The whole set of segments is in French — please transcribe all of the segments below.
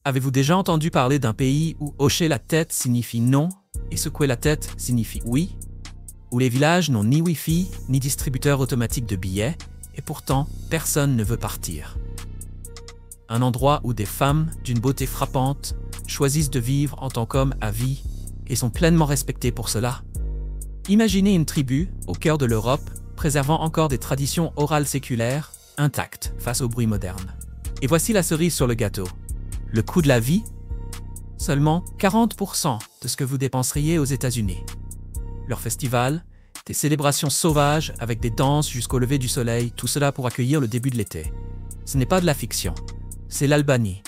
Avez-vous déjà entendu parler d'un pays où hocher la tête signifie non et secouer la tête signifie oui? Où les villages n'ont ni Wi-Fi ni distributeur automatique de billets et pourtant personne ne veut partir. Un endroit où des femmes d'une beauté frappante choisissent de vivre en tant qu'hommes à vie et sont pleinement respectées pour cela. Imaginez une tribu au cœur de l'Europe préservant encore des traditions orales séculaires intactes face au bruit moderne. Et voici la cerise sur le gâteau. Le coût de la vie? Seulement 40% de ce que vous dépenseriez aux États-Unis. Leur festival, des célébrations sauvages avec des danses jusqu'au lever du soleil, tout cela pour accueillir le début de l'été. Ce n'est pas de la fiction, c'est l'Albanie.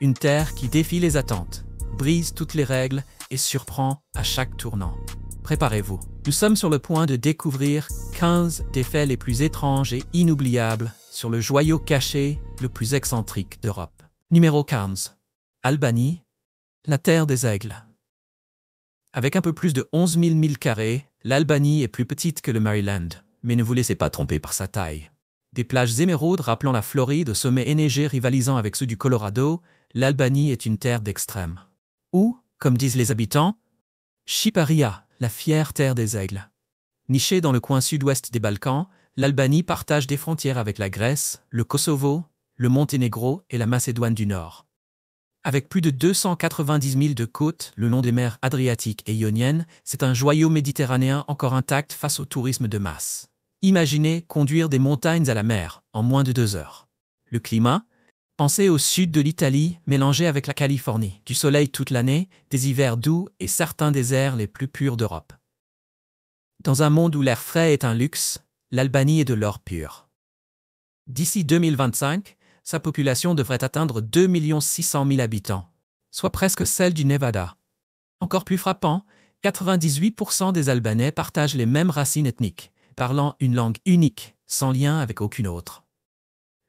Une terre qui défie les attentes, brise toutes les règles et surprend à chaque tournant. Préparez-vous. Nous sommes sur le point de découvrir 15 des faits les plus étranges et inoubliables sur le joyau caché le plus excentrique d'Europe. Numéro 15. Albanie, la terre des aigles. Avec un peu plus de 11 000 milles carrés, l'Albanie est plus petite que le Maryland, mais ne vous laissez pas tromper par sa taille. Des plages émeraudes rappelant la Floride aux sommets enneigés rivalisant avec ceux du Colorado, l'Albanie est une terre d'extrême. Ou, comme disent les habitants, Chyparia, la fière terre des aigles. Nichée dans le coin sud-ouest des Balkans, l'Albanie partage des frontières avec la Grèce, le Kosovo, le Monténégro et la Macédoine du Nord. Avec plus de 290 000 de côtes le long des mers Adriatique et Ionienne, c'est un joyau méditerranéen encore intact face au tourisme de masse. Imaginez conduire des montagnes à la mer en moins de 2 heures. Le climat? Pensez au sud de l'Italie, mélangé avec la Californie, du soleil toute l'année, des hivers doux et certains des airs les plus purs d'Europe. Dans un monde où l'air frais est un luxe, l'Albanie est de l'or pur. D'ici 2025, sa population devrait atteindre 2 600 000 habitants, soit presque celle du Nevada. Encore plus frappant, 98% des Albanais partagent les mêmes racines ethniques, parlant une langue unique, sans lien avec aucune autre.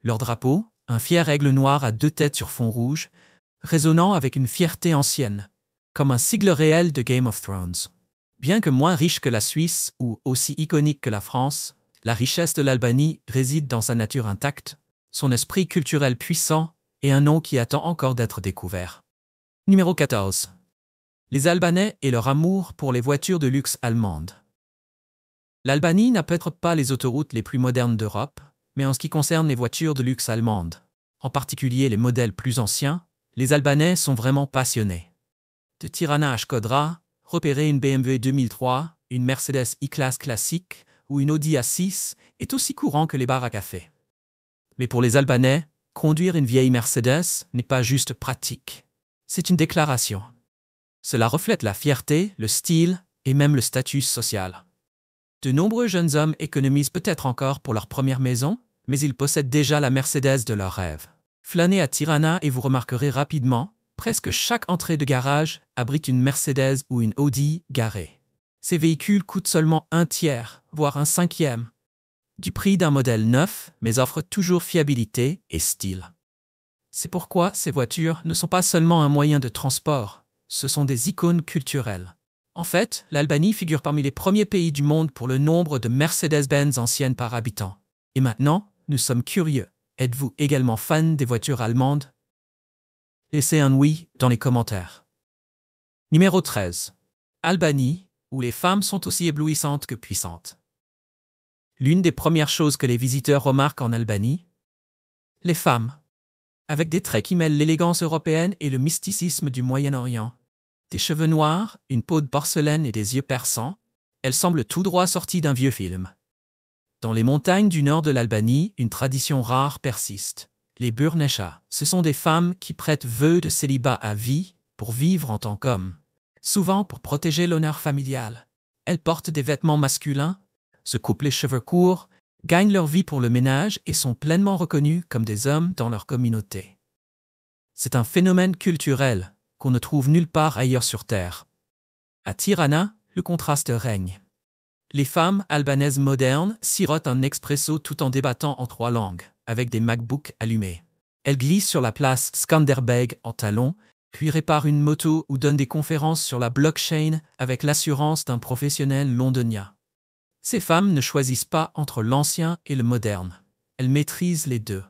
Leur drapeau, un fier aigle noir à 2 têtes sur fond rouge, résonnant avec une fierté ancienne, comme un sigle réel de Game of Thrones. Bien que moins riche que la Suisse ou aussi iconique que la France, la richesse de l'Albanie réside dans sa nature intacte, son esprit culturel puissant et un nom qui attend encore d'être découvert. Numéro 14. Les Albanais et leur amour pour les voitures de luxe allemandes. L'Albanie n'a peut-être pas les autoroutes les plus modernes d'Europe, mais en ce qui concerne les voitures de luxe allemandes, en particulier les modèles plus anciens, les Albanais sont vraiment passionnés. De Tirana à Shkodra, repérer une BMW 2003, une Mercedes E-Class classique ou une Audi A6 est aussi courant que les bars à café. Mais pour les Albanais, conduire une vieille Mercedes n'est pas juste pratique. C'est une déclaration. Cela reflète la fierté, le style et même le statut social. De nombreux jeunes hommes économisent peut-être encore pour leur première maison, mais ils possèdent déjà la Mercedes de leurs rêves. Flânez à Tirana et vous remarquerez rapidement, presque chaque entrée de garage abrite une Mercedes ou une Audi garée. Ces véhicules coûtent seulement 1/3, voire 1/5 du prix d'un modèle neuf, mais offrent toujours fiabilité et style. C'est pourquoi ces voitures ne sont pas seulement un moyen de transport, ce sont des icônes culturelles. En fait, l'Albanie figure parmi les premiers pays du monde pour le nombre de Mercedes-Benz anciennes par habitant. Et maintenant, nous sommes curieux. Êtes-vous également fan des voitures allemandes? Laissez un oui dans les commentaires. Numéro 13. Albanie, où les femmes sont aussi éblouissantes que puissantes. L'une des premières choses que les visiteurs remarquent en Albanie? Les femmes. Avec des traits qui mêlent l'élégance européenne et le mysticisme du Moyen-Orient. Des cheveux noirs, une peau de porcelaine et des yeux perçants, elles semblent tout droit sorties d'un vieux film. Dans les montagnes du nord de l'Albanie, une tradition rare persiste. Les Burnesha, ce sont des femmes qui prêtent vœu de célibat à vie pour vivre en tant qu'hommes, souvent pour protéger l'honneur familial. Elles portent des vêtements masculins, se coupent les cheveux courts, gagnent leur vie pour le ménage et sont pleinement reconnus comme des hommes dans leur communauté. C'est un phénomène culturel qu'on ne trouve nulle part ailleurs sur Terre. À Tirana, le contraste règne. Les femmes albanaises modernes sirotent un expresso tout en débattant en 3 langues, avec des MacBooks allumés. Elles glissent sur la place Skanderbeg en talons, puis réparent une moto ou donnent des conférences sur la blockchain avec l'assurance d'un professionnel londonien. Ces femmes ne choisissent pas entre l'ancien et le moderne. Elles maîtrisent les deux.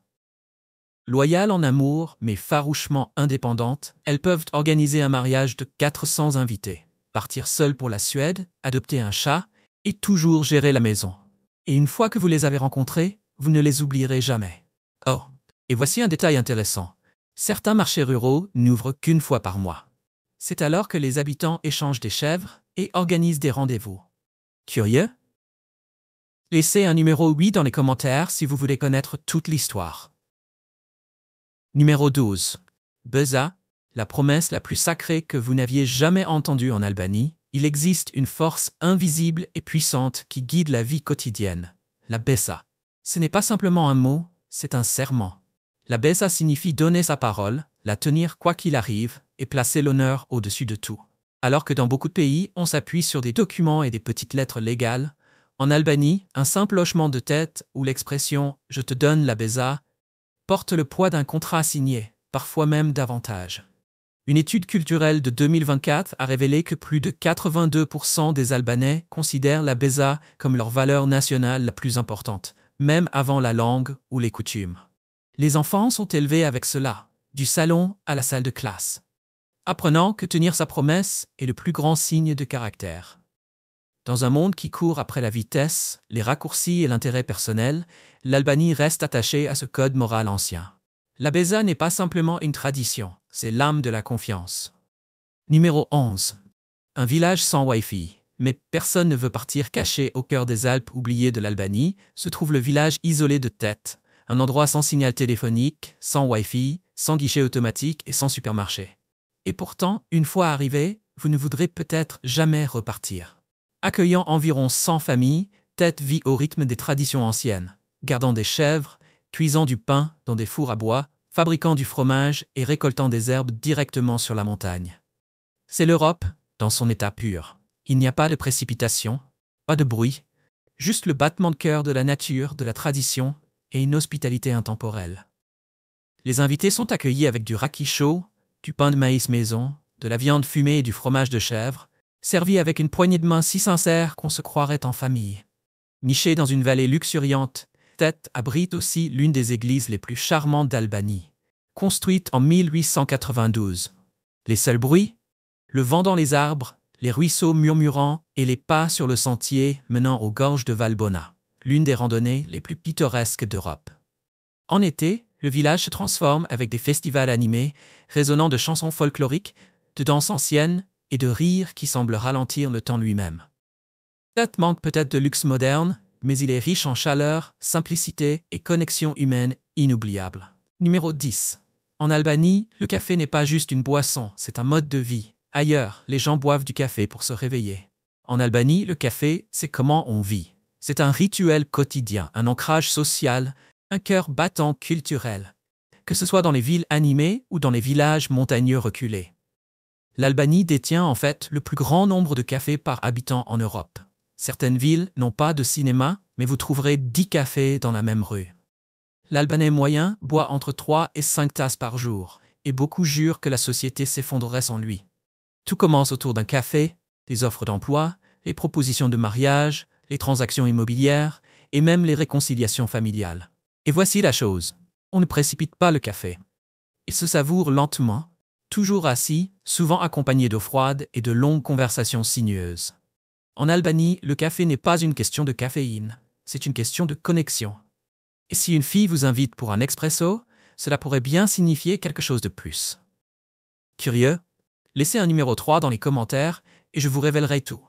Loyales en amour, mais farouchement indépendantes, elles peuvent organiser un mariage de 400 invités, partir seules pour la Suède, adopter un chat et toujours gérer la maison. Et une fois que vous les avez rencontrées, vous ne les oublierez jamais. Oh, et voici un détail intéressant. Certains marchés ruraux n'ouvrent qu'une fois par mois. C'est alors que les habitants échangent des chèvres et organisent des rendez-vous. Curieux? Laissez un numéro 8 dans les commentaires si vous voulez connaître toute l'histoire. Numéro 12. Beza, la promesse la plus sacrée que vous n'aviez jamais entendue en Albanie. Il existe une force invisible et puissante qui guide la vie quotidienne. La Besa. Ce n'est pas simplement un mot, c'est un serment. La Besa signifie donner sa parole, la tenir quoi qu'il arrive, et placer l'honneur au-dessus de tout. Alors que dans beaucoup de pays, on s'appuie sur des documents et des petites lettres légales, en Albanie, un simple hochement de tête ou l'expression « je te donne la Besa » porte le poids d'un contrat signé, parfois même davantage. Une étude culturelle de 2024 a révélé que plus de 82% des Albanais considèrent la Besa comme leur valeur nationale la plus importante, même avant la langue ou les coutumes. Les enfants sont élevés avec cela, du salon à la salle de classe, apprenant que tenir sa promesse est le plus grand signe de caractère. Dans un monde qui court après la vitesse, les raccourcis et l'intérêt personnel, l'Albanie reste attachée à ce code moral ancien. La Besa n'est pas simplement une tradition, c'est l'âme de la confiance. Numéro 11. Un village sans Wi-Fi. Mais personne ne veut partir caché au cœur des Alpes oubliées de l'Albanie, se trouve le village isolé de Tete, un endroit sans signal téléphonique, sans Wi-Fi, sans guichet automatique et sans supermarché. Et pourtant, une fois arrivé, vous ne voudrez peut-être jamais repartir. Accueillant environ 100 familles, Tete vit au rythme des traditions anciennes, gardant des chèvres, cuisant du pain dans des fours à bois, fabriquant du fromage et récoltant des herbes directement sur la montagne. C'est l'Europe, dans son état pur. Il n'y a pas de précipitation, pas de bruit, juste le battement de cœur de la nature, de la tradition et une hospitalité intemporelle. Les invités sont accueillis avec du raki chaud, du pain de maïs maison, de la viande fumée et du fromage de chèvre, servis avec une poignée de main si sincère qu'on se croirait en famille. Nichée dans une vallée luxuriante, Tete abrite aussi l'une des églises les plus charmantes d'Albanie, construite en 1892. Les seuls bruits? Le vent dans les arbres, les ruisseaux murmurants et les pas sur le sentier menant aux gorges de Valbona, l'une des randonnées les plus pittoresques d'Europe. En été, le village se transforme avec des festivals animés, résonnant de chansons folkloriques, de danses anciennes et de rires qui semblent ralentir le temps lui-même. Tete manque peut-être de luxe moderne, mais il est riche en chaleur, simplicité et connexion humaine inoubliable. Numéro 10. En Albanie, le café n'est pas juste une boisson, c'est un mode de vie. Ailleurs, les gens boivent du café pour se réveiller. En Albanie, le café, c'est comment on vit. C'est un rituel quotidien, un ancrage social, un cœur battant culturel. Que ce soit dans les villes animées ou dans les villages montagneux reculés. L'Albanie détient en fait le plus grand nombre de cafés par habitant en Europe. Certaines villes n'ont pas de cinéma, mais vous trouverez 10 cafés dans la même rue. L'Albanais moyen boit entre 3 et 5 tasses par jour, et beaucoup jurent que la société s'effondrerait sans lui. Tout commence autour d'un café, des offres d'emploi, les propositions de mariage, les transactions immobilières, et même les réconciliations familiales. Et voici la chose, on ne précipite pas le café. Il se savoure lentement, toujours assis, souvent accompagné d'eau froide et de longues conversations sinueuses. En Albanie, le café n'est pas une question de caféine, c'est une question de connexion. Et si une fille vous invite pour un expresso, cela pourrait bien signifier quelque chose de plus. Curieux? Laissez un numéro 3 dans les commentaires et je vous révélerai tout.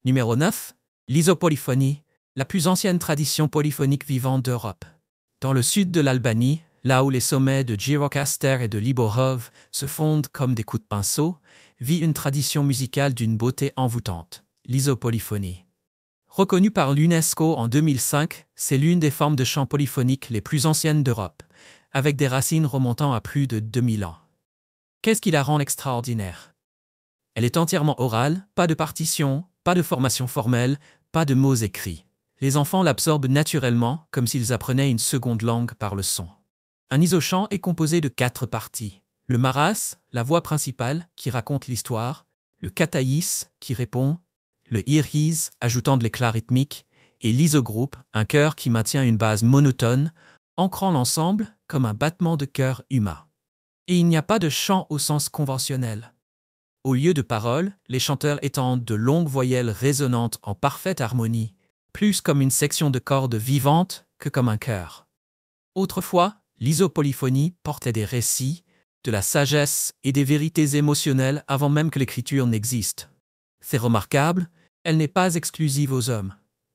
Numéro 9. L'isopolyphonie, la plus ancienne tradition polyphonique vivante d'Europe. Dans le sud de l'Albanie, là où les sommets de Gjirokastër et de Liborov se fondent comme des coups de pinceau, vit une tradition musicale d'une beauté envoûtante, l'isopolyphonie. Reconnue par l'UNESCO en 2005, c'est l'une des formes de chant polyphonique les plus anciennes d'Europe, avec des racines remontant à plus de 2000 ans. Qu'est-ce qui la rend extraordinaire? Elle est entièrement orale, pas de partition, pas de formation formelle, pas de mots écrits. Les enfants l'absorbent naturellement, comme s'ils apprenaient une seconde langue par le son. Un isochant est composé de 4 parties. Le maras, la voix principale, qui raconte l'histoire, le kataïs, qui répond, le irhiz, ajoutant de l'éclat rythmique, et l'isogroupe, un chœur qui maintient une base monotone, ancrant l'ensemble comme un battement de cœur humain. Et il n'y a pas de chant au sens conventionnel. Au lieu de paroles, les chanteurs étendent de longues voyelles résonantes en parfaite harmonie, plus comme une section de cordes vivante que comme un chœur. Autrefois, l'isopolyphonie portait des récits, de la sagesse et des vérités émotionnelles avant même que l'écriture n'existe. C'est remarquable, elle n'est pas exclusive aux hommes.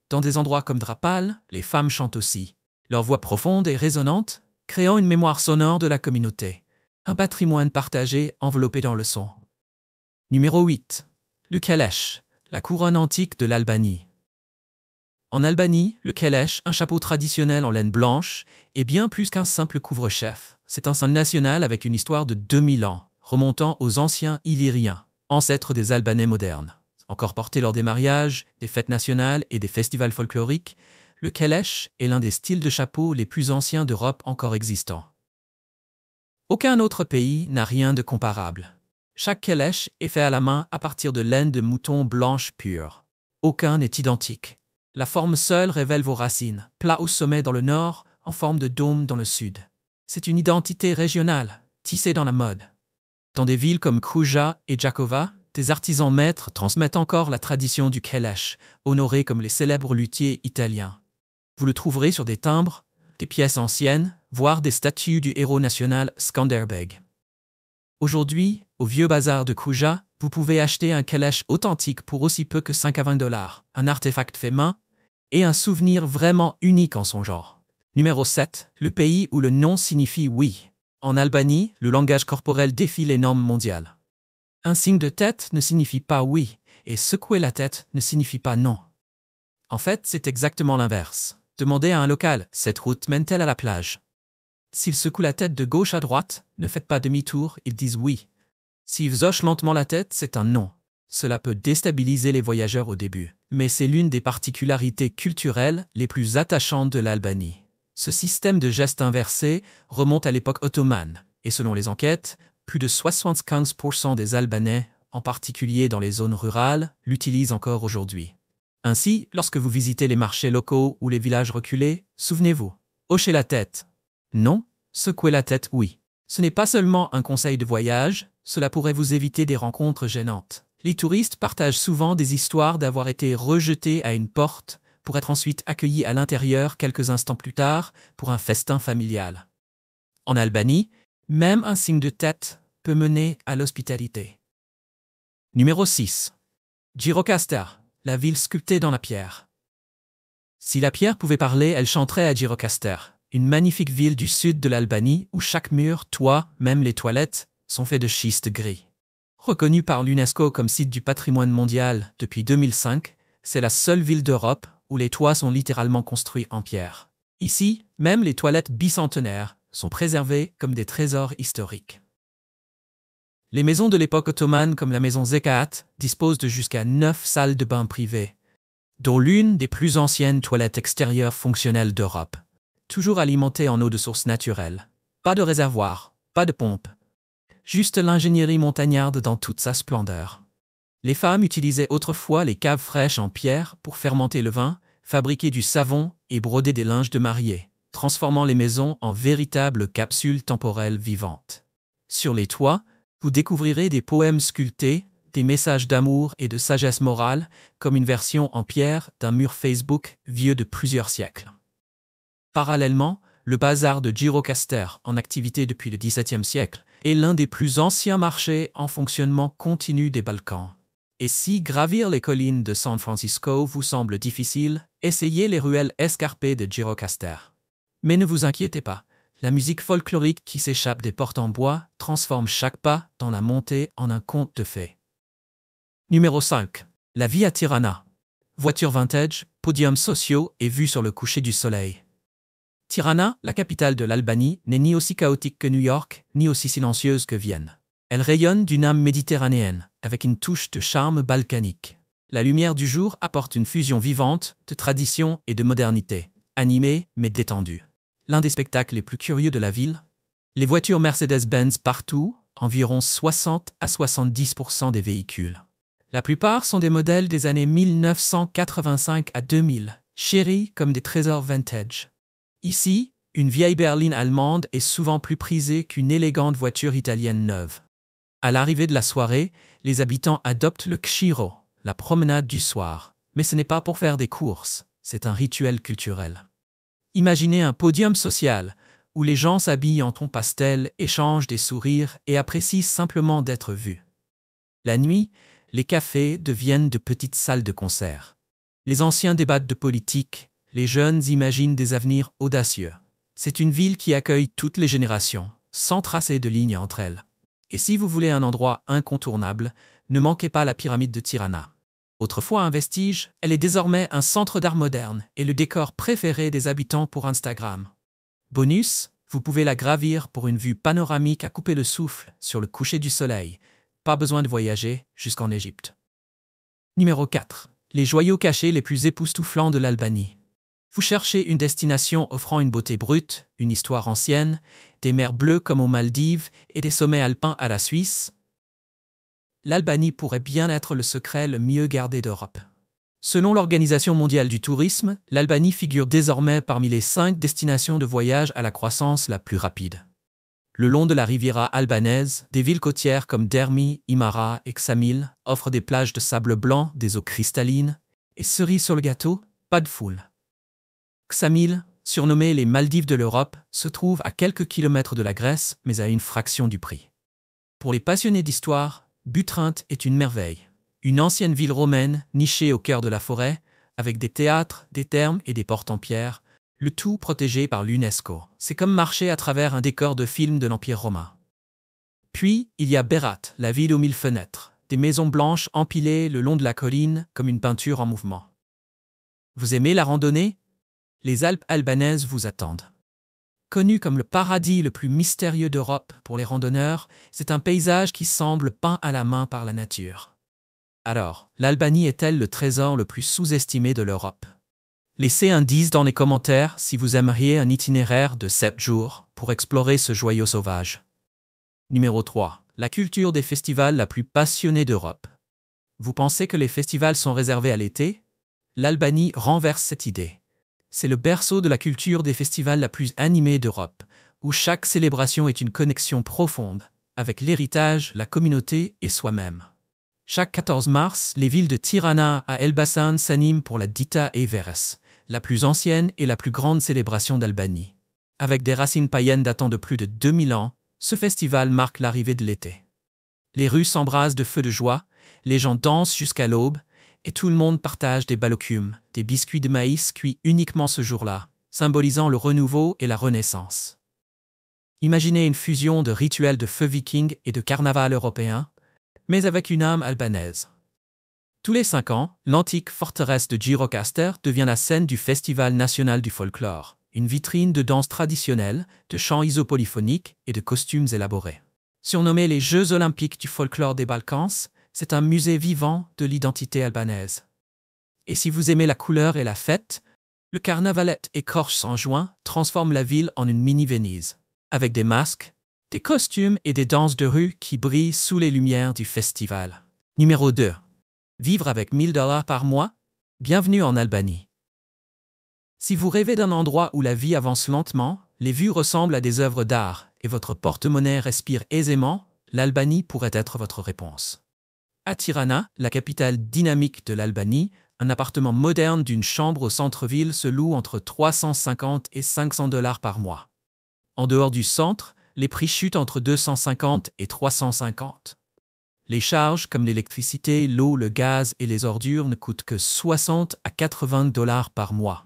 Dans des endroits comme Drapal, les femmes chantent aussi, leur voix profonde et résonante, créant une mémoire sonore de la communauté. Un patrimoine partagé enveloppé dans le son. Numéro 8. Le Kelesh, la couronne antique de l'Albanie. En Albanie, le Kelesh, un chapeau traditionnel en laine blanche, est bien plus qu'un simple couvre-chef. C'est un symbole national avec une histoire de 2000 ans, remontant aux anciens Illyriens, ancêtres des Albanais modernes. Encore porté lors des mariages, des fêtes nationales et des festivals folkloriques, le Kelesh est l'un des styles de chapeau les plus anciens d'Europe encore existants. Aucun autre pays n'a rien de comparable. Chaque Kelesh est fait à la main à partir de laine de mouton blanche pure. Aucun n'est identique. La forme seule révèle vos racines, plat au sommet dans le nord, en forme de dôme dans le sud. C'est une identité régionale, tissée dans la mode. Dans des villes comme Kruja et Jakova, des artisans maîtres transmettent encore la tradition du Kelesh, honorés comme les célèbres luthiers italiens. Vous le trouverez sur des timbres, des pièces anciennes, voire des statues du héros national Skanderbeg. Aujourd'hui, au vieux bazar de Kruja, vous pouvez acheter un Kelesh authentique pour aussi peu que 5 à 20 $, un artefact fait main, et un souvenir vraiment unique en son genre. Numéro 7. Le pays où le non signifie oui. En Albanie, le langage corporel défie les normes mondiales. Un signe de tête ne signifie pas oui, et secouer la tête ne signifie pas non. En fait, c'est exactement l'inverse. Demandez à un local, cette route mène-t-elle à la plage? S'ils secouent la tête de gauche à droite, ne faites pas demi-tour, ils disent oui. S'ils hochent lentement la tête, c'est un non. Cela peut déstabiliser les voyageurs au début, mais c'est l'une des particularités culturelles les plus attachantes de l'Albanie. Ce système de gestes inversés remonte à l'époque ottomane, et selon les enquêtes, plus de 75% des Albanais, en particulier dans les zones rurales, l'utilisent encore aujourd'hui. Ainsi, lorsque vous visitez les marchés locaux ou les villages reculés, souvenez-vous, hochez la tête. Non, secouez la tête oui. Ce n'est pas seulement un conseil de voyage, cela pourrait vous éviter des rencontres gênantes. Les touristes partagent souvent des histoires d'avoir été rejetés à une porte pour être ensuite accueillis à l'intérieur quelques instants plus tard pour un festin familial. En Albanie, même un signe de tête peut mener à l'hospitalité. Numéro 6. Gjirokastra, la ville sculptée dans la pierre. Si la pierre pouvait parler, elle chanterait à Gjirokastra, une magnifique ville du sud de l'Albanie où chaque mur, toit, même les toilettes, sont faits de schiste gris. Reconnue par l'UNESCO comme site du patrimoine mondial depuis 2005, c'est la seule ville d'Europe où les toits sont littéralement construits en pierre. Ici, même les toilettes bicentenaires sont préservées comme des trésors historiques. Les maisons de l'époque ottomane comme la maison Zekaat disposent de jusqu'à 9 salles de bain privées, dont l'une des plus anciennes toilettes extérieures fonctionnelles d'Europe. Toujours alimentées en eau de source naturelle. Pas de réservoir, pas de pompe. Juste l'ingénierie montagnarde dans toute sa splendeur. Les femmes utilisaient autrefois les caves fraîches en pierre pour fermenter le vin, fabriquer du savon et broder des linges de mariée, transformant les maisons en véritables capsules temporelles vivantes. Sur les toits, vous découvrirez des poèmes sculptés, des messages d'amour et de sagesse morale, comme une version en pierre d'un mur Facebook vieux de plusieurs siècles. Parallèlement, le bazar de Gjirokastra, en activité depuis le XVIIe siècle, est l'un des plus anciens marchés en fonctionnement continu des Balkans. Et si gravir les collines de San Francisco vous semble difficile, essayez les ruelles escarpées de Gjirokastra. Mais ne vous inquiétez pas, la musique folklorique qui s'échappe des portes en bois transforme chaque pas dans la montée en un conte de fées. Numéro 5. La vie à Tirana. Voitures vintage, podiums sociaux et vue sur le coucher du soleil. Tirana, la capitale de l'Albanie, n'est ni aussi chaotique que New York, ni aussi silencieuse que Vienne. Elle rayonne d'une âme méditerranéenne, avec une touche de charme balkanique. La lumière du jour apporte une fusion vivante de tradition et de modernité, animée mais détendue. L'un des spectacles les plus curieux de la ville, les voitures Mercedes-Benz partout, environ 60 à 70% des véhicules. La plupart sont des modèles des années 1985 à 2000, chéris comme des trésors vintage. Ici, Une vieille berline allemande est souvent plus prisée qu'une élégante voiture italienne neuve. À l'arrivée de la soirée, les habitants adoptent le Giro, la promenade du soir. Mais ce n'est pas pour faire des courses, c'est un rituel culturel. Imaginez un podium social, où les gens s'habillent en ton pastel, échangent des sourires et apprécient simplement d'être vus. La nuit, les cafés deviennent de petites salles de concert. Les anciens débattent de politique, les jeunes imaginent des avenirs audacieux. C'est une ville qui accueille toutes les générations, sans tracer de ligne entre elles. Et si vous voulez un endroit incontournable, ne manquez pas la pyramide de Tirana. Autrefois un vestige, elle est désormais un centre d'art moderne et le décor préféré des habitants pour Instagram. Bonus, vous pouvez la gravir pour une vue panoramique à couper le souffle sur le coucher du soleil. Pas besoin de voyager jusqu'en Égypte. Numéro 4. Les joyaux cachés les plus époustouflants de l'Albanie. Vous cherchez une destination offrant une beauté brute, une histoire ancienne, des mers bleues comme aux Maldives et des sommets alpins à la Suisse? L'Albanie pourrait bien être le secret le mieux gardé d'Europe. Selon l'Organisation mondiale du tourisme, l'Albanie figure désormais parmi les 5 destinations de voyage à la croissance la plus rapide. Le long de la Riviera albanaise, des villes côtières comme Dermi, Imara et Ksamil offrent des plages de sable blanc, des eaux cristallines, et cerise sur le gâteau, pas de foule. Ksamil, surnommé les Maldives de l'Europe, se trouve à quelques kilomètres de la Grèce, mais à une fraction du prix. Pour les passionnés d'histoire, Butrinte est une merveille. Une ancienne ville romaine, nichée au cœur de la forêt, avec des théâtres, des thermes et des portes en pierre, le tout protégé par l'UNESCO. C'est comme marcher à travers un décor de film de l'Empire romain. Puis, il y a Berat, la ville aux 1000 fenêtres, des maisons blanches empilées le long de la colline comme une peinture en mouvement. Vous aimez la randonnée? Les Alpes albanaises vous attendent. Connu comme le paradis le plus mystérieux d'Europe pour les randonneurs, c'est un paysage qui semble peint à la main par la nature. Alors, l'Albanie est-elle le trésor le plus sous-estimé de l'Europe? Laissez un 10 dans les commentaires si vous aimeriez un itinéraire de 7 jours pour explorer ce joyau sauvage. Numéro 3. La culture des festivals la plus passionnée d'Europe. Vous pensez que les festivals sont réservés à l'été? L'Albanie renverse cette idée. C'est le berceau de la culture des festivals la plus animée d'Europe, où chaque célébration est une connexion profonde avec l'héritage, la communauté et soi-même. Chaque 14 mars, les villes de Tirana à Elbasan s'animent pour la Dita Everes, la plus ancienne et la plus grande célébration d'Albanie. Avec des racines païennes datant de plus de 2000 ans, ce festival marque l'arrivée de l'été. Les rues s'embrasent de feux de joie, les gens dansent jusqu'à l'aube, et tout le monde partage des balokumes, des biscuits de maïs cuits uniquement ce jour-là, symbolisant le renouveau et la renaissance. Imaginez une fusion de rituels de feu viking et de carnaval européen, mais avec une âme albanaise. Tous les 5 ans, l'antique forteresse de Gjirokastër devient la scène du Festival national du folklore, une vitrine de danse traditionnelle, de chants isopolyphoniques et de costumes élaborés. Surnommé les Jeux olympiques du folklore des Balkans, c'est un musée vivant de l'identité albanaise. Et si vous aimez la couleur et la fête, le Carnavalet écorche en juin transforme la ville en une mini-Venise, avec des masques, des costumes et des danses de rue qui brillent sous les lumières du festival. Numéro 2. Vivre avec $1000 par mois? Bienvenue en Albanie. Si vous rêvez d'un endroit où la vie avance lentement, les vues ressemblent à des œuvres d'art et votre porte-monnaie respire aisément, l'Albanie pourrait être votre réponse. À Tirana, la capitale dynamique de l'Albanie, un appartement moderne d'une chambre au centre-ville se loue entre 350 et $500 par mois. En dehors du centre, les prix chutent entre 250 et 350. Les charges comme l'électricité, l'eau, le gaz et les ordures ne coûtent que 60 à $80 par mois.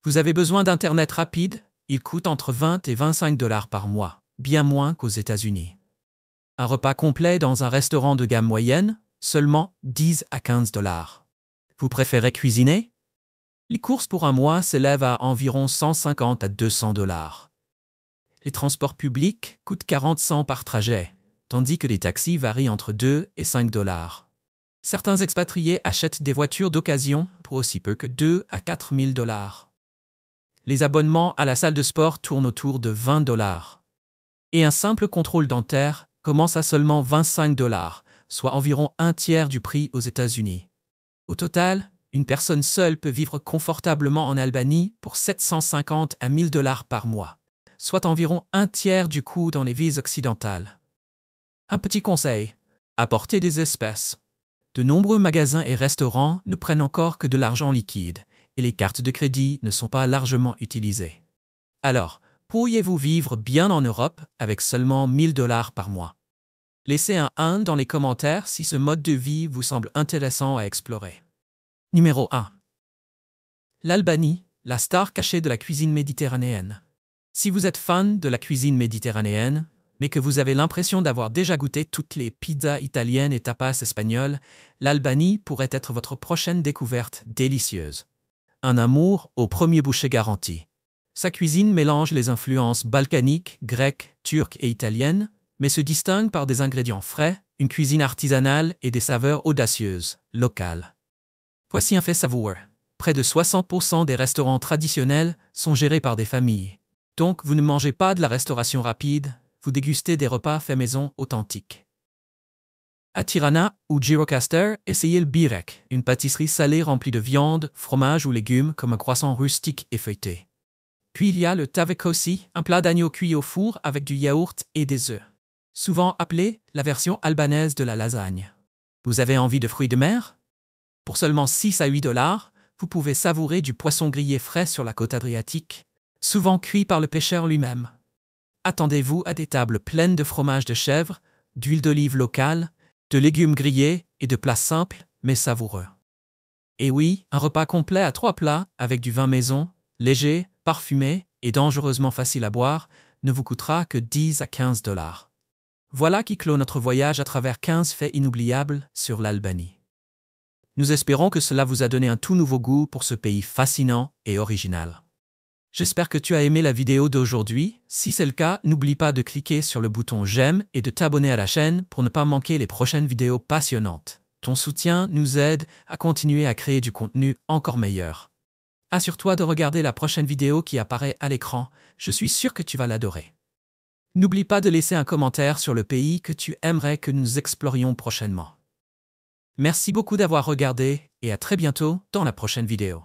Vous avez besoin d'Internet rapide? Il coûte entre 20 et $25 par mois, bien moins qu'aux États-Unis. Un repas complet dans un restaurant de gamme moyenne? Seulement 10 à $15. Vous préférez cuisiner? Les courses pour un mois s'élèvent à environ 150 à $200. Les transports publics coûtent 40 cents par trajet, tandis que les taxis varient entre 2 et $5. Certains expatriés achètent des voitures d'occasion pour aussi peu que 2 à $4 000. Les abonnements à la salle de sport tournent autour de $20. Et un simple contrôle dentaire commence à seulement $25, soit environ un tiers du prix aux États-Unis. Au total, Une personne seule peut vivre confortablement en Albanie pour 750 à 1000 $ par mois, soit environ un tiers du coût dans les villes occidentales. Un petit conseil, apportez des espèces. De nombreux magasins et restaurants ne prennent encore que de l'argent liquide, et les cartes de crédit ne sont pas largement utilisées. Alors, pourriez-vous vivre bien en Europe avec seulement 1000 $ par mois? Laissez un 1 dans les commentaires si ce mode de vie vous semble intéressant à explorer. Numéro 1. L'Albanie, la star cachée de la cuisine méditerranéenne. Si vous êtes fan de la cuisine méditerranéenne, mais que vous avez l'impression d'avoir déjà goûté toutes les pizzas italiennes et tapas espagnols, l'Albanie pourrait être votre prochaine découverte délicieuse. Un amour au premier bouchée garanti. Sa cuisine mélange les influences balkaniques, grecques, turques et italiennes, mais se distingue par des ingrédients frais, une cuisine artisanale et des saveurs audacieuses, locales. Voici un fait savoureux. Près de 60% des restaurants traditionnels sont gérés par des familles. Donc, vous ne mangez pas de la restauration rapide, vous dégustez des repas faits maison authentiques. À Tirana ou Gjirokastër, essayez le börek, une pâtisserie salée remplie de viande, fromage ou légumes comme un croissant rustique et feuilleté. Puis il y a le tavukosy, un plat d'agneau cuit au four avec du yaourt et des œufs. Souvent appelé la version albanaise de la lasagne. Vous avez envie de fruits de mer? Pour seulement 6 à 8 $, vous pouvez savourer du poisson grillé frais sur la côte adriatique, souvent cuit par le pêcheur lui-même. Attendez-vous à des tables pleines de fromage de chèvre, d'huile d'olive locale, de légumes grillés et de plats simples mais savoureux. Et oui, un repas complet à 3 plats avec du vin maison, léger, parfumé et dangereusement facile à boire, ne vous coûtera que 10 à 15 $. Voilà qui clôt notre voyage à travers 15 faits inoubliables sur l'Albanie. Nous espérons que cela vous a donné un tout nouveau goût pour ce pays fascinant et original. J'espère que tu as aimé la vidéo d'aujourd'hui. Si c'est le cas, n'oublie pas de cliquer sur le bouton j'aime et de t'abonner à la chaîne pour ne pas manquer les prochaines vidéos passionnantes. Ton soutien nous aide à continuer à créer du contenu encore meilleur. Assure-toi de regarder la prochaine vidéo qui apparaît à l'écran, je suis sûr que tu vas l'adorer. N'oublie pas de laisser un commentaire sur le pays que tu aimerais que nous explorions prochainement. Merci beaucoup d'avoir regardé et à très bientôt dans la prochaine vidéo.